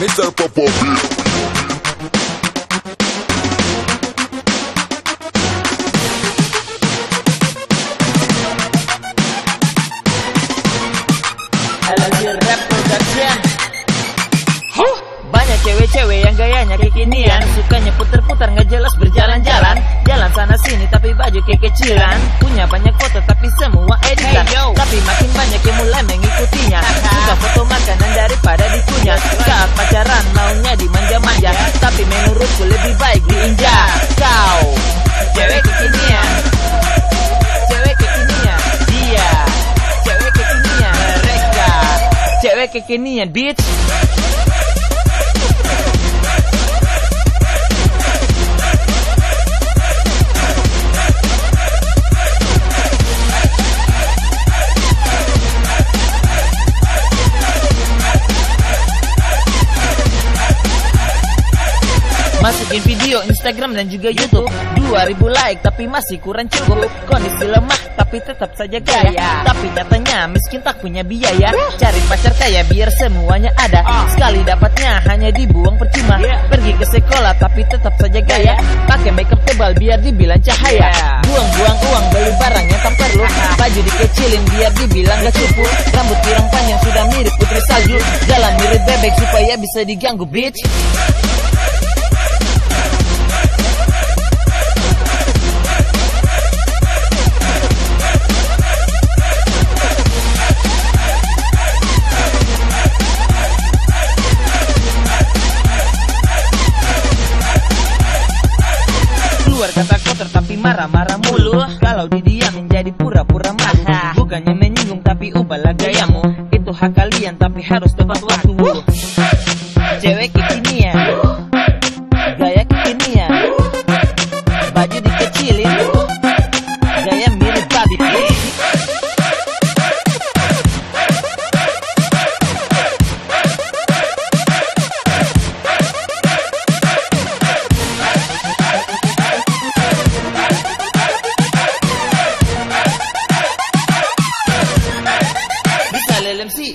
Mr. Popovic. Banyak cewek-cewek yang gayanya kekinian, sukanya puter-puter nggak jelas berjalan-jalan, jalan sana sini tapi baju kekecilan, punya banyak foto tapi semua editan, tapi makin banyak yang mulai mengikutinya, suka foto makanan daripada dikunyah, saat pacaran maunya dimanja-manja, tapi menurutku lebih baik diinjak. Kau cewek kekinian, cewek kekinian, dia cewek kekinian, mereka cewek kekinian, bitch. Masukin video Instagram dan juga YouTube, 2000 like tapi masih kurang cukup. Kondisi lemah tapi tetap saja kaya, tapi nyatanya miskin tak punya biaya. Cari pacar kaya biar semuanya ada, sekali dapatnya hanya dibuang percuma. Pergi ke sekolah tapi tetap saja gaya, pakai makeup tebal biar dibilang cahaya. Buang-buang uang beli barang yang tak perlu, baju dikecilin biar dibilang gak cukup. Rambut pirang panjang sudah mirip putri salju, jalan mirip bebek supaya bisa diganggu, bitch. Kata kotor tapi marah-marah mulu, kalau didiamin jadi pura-pura malu. Bukannya menyinggung tapi ubahlah gayamu, itu hak kalian tapi harus tepat waktu. Cewek kekinian, gaya kekinian, baju dikecilin, gaya mirip babi. MC